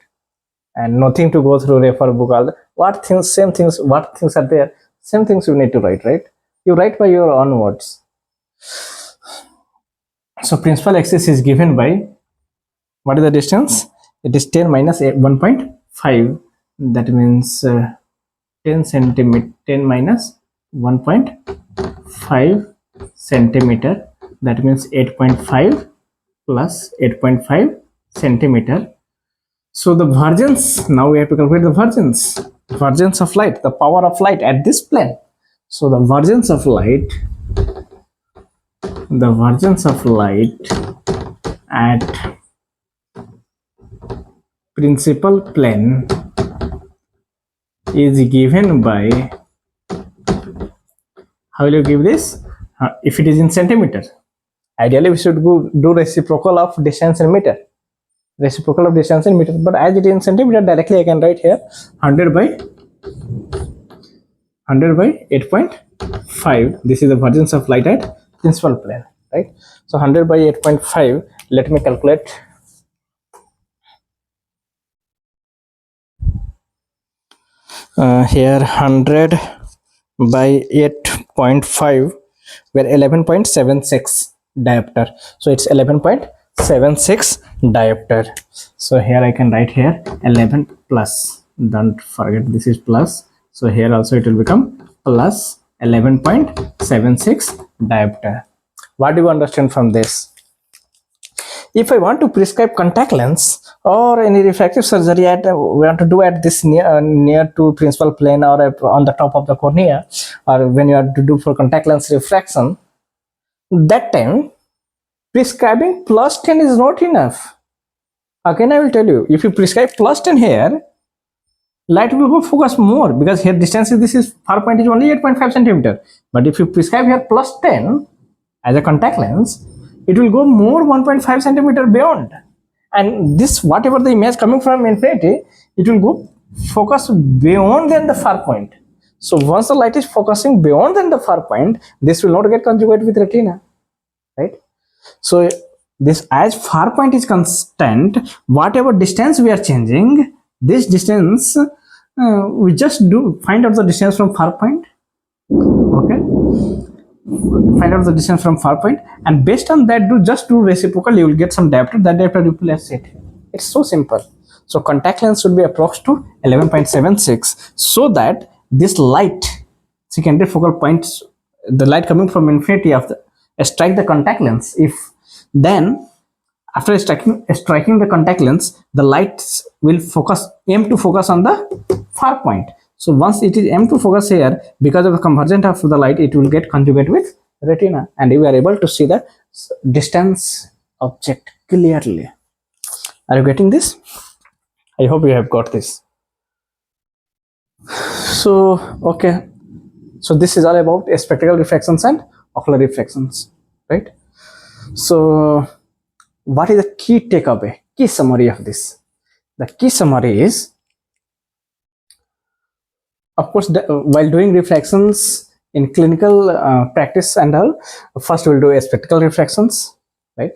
Speaker 1: And nothing to go through refer book, all what things, same things, what things are there, same things you need to write, right? You write by your own words. So principal axis is given by, what is the distance? It is 10 minus 1.5, that means 10 centimeter, 10 minus 1.5 centimeter, that means 8.5 plus 8.5 centimeter. So the vergence, now we have to calculate the vergence of light, the power of light at this plane. So the vergence of light at principal plane is given by, how will you give this? If it is in centimeter, ideally we should do reciprocal of distance in meter, but as it is in centimeter, directly I can write here 100 by 8.5. This is the vergence of light at principal plane, right? So 100 by 8.5, let me calculate. Here 100 by 8.5, where 11.76 diopter, so it's 11.76 diopter. So here I can write here 11 plus, don't forget this is plus, so here also it will become plus 11.76 diopter. What do you understand from this? If I want to prescribe contact lens or any refractive surgery we want to do at this near to principal plane or on the top of the cornea, or when you have to do for contact lens refraction, that time prescribing plus 10 is not enough. Again I will tell you, if you prescribe plus 10 here, light will go focus more, because here distance is, this is far point is only 8.5 centimeter, but if you prescribe here plus 10 as a contact lens, it will go more 1.5 centimeter beyond, and this whatever the image coming from infinity, it will go focus beyond than the far point. So once the light is focusing beyond than the far point, this will not get conjugate with retina, right? So this, as far point is constant, whatever distance we are changing, this distance we just find out the distance from far point. Okay, find out the distance from far point, and based on that do reciprocal, you will get some diopter, that diopter replace it. It's so simple. So contact lens should be approx to 11.76, so that this light, secondary focal points, the light coming from infinity of the strike the contact lens. If then after striking the contact lens, the lights will aim to focus on the far point. So once it is aim to focus here, because of the convergence of the light, it will get conjugate with retina, and we are able to see the distance object clearly. Are you getting this? I hope you have got this. So okay, So this is all about spectacle refractions and ocular refractions, right? So what is the key takeaway, key summary of this? The key summary is, of course, while doing refractions in clinical practice and all, first we'll do spectacle refractions, right?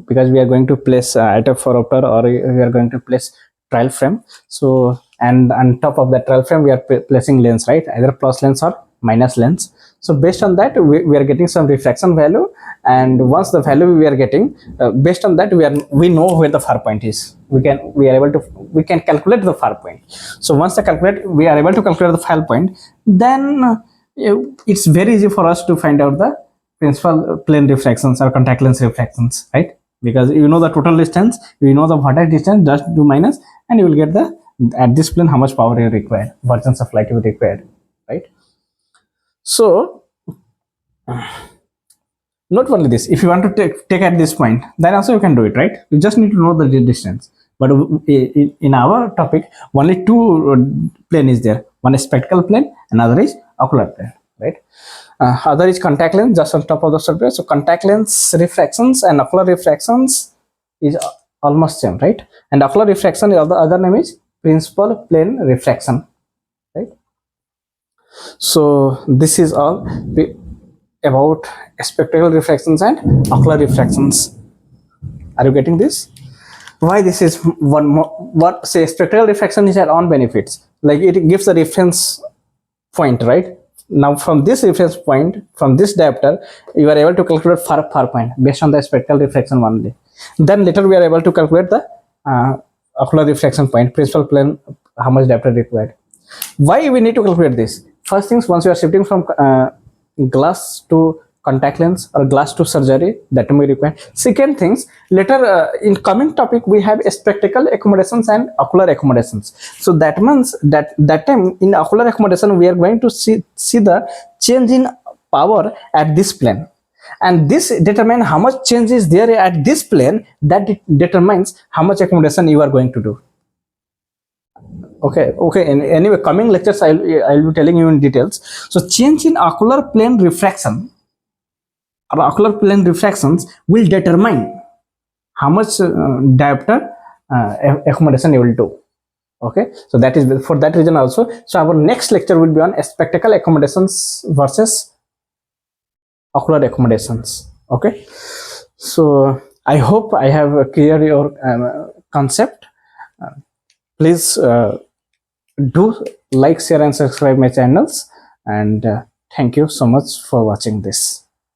Speaker 1: Because we are going to place at a phoropter, or we are going to place trial frame. So, and on top of that trial frame we are placing lens, right? Either plus lens or minus lens. So based on that we are getting some refraction value, and once the value we are getting, based on that we know where the far point is. We are able to, we can calculate the far point. So once we are able to calculate the far point, then it's very easy for us to find out the principal plane refractions or contact lens refractions, right? Because you know the total distance, you know the vertex distance, just do minus, and you will get the, at this plane, how much power you require, versions of light you require, right? So not only this, if you want to take at this point, then also you can do it, right? You just need to know the distance. But in our topic, only two plane is there. One is spectacle plane, another is ocular plane, right? Other is contact lens, just on top of the surface. So contact lens refractions and ocular refractions is almost same, right? And ocular refraction, the other name is principal plane refraction, right? So this is all about spectacle refractions and ocular refractions. Are you getting this? Why this is one more? What, say, spectacle refraction is our own benefits. Like it gives the reference point, right? Now from this reference point, from this diopter, you are able to calculate far point based on the spectacle refraction only. Then later we are able to calculate the ocular refraction point, principal plane, how much diopter required. Why we need to calculate this? First things, once you are shifting from glass to contact lens or glass to surgery, that may require. Second things, later in coming topic we have spectacle accommodations and ocular accommodations. So that means that time in ocular accommodation we are going to see the change in power at this plane, and this determine how much change is there at this plane. That determines how much accommodation you are going to do. Okay, and anyway, coming lectures I'll be telling you in details. So change in ocular plane refraction or ocular plane refractions will determine how much diopter accommodation you will do. Okay, so that is for that reason also. So our next lecture will be on spectacle accommodations versus ocular accommodations. Okay, so I hope I have cleared your concept. Please do like, share and subscribe my channels, and thank you so much for watching this.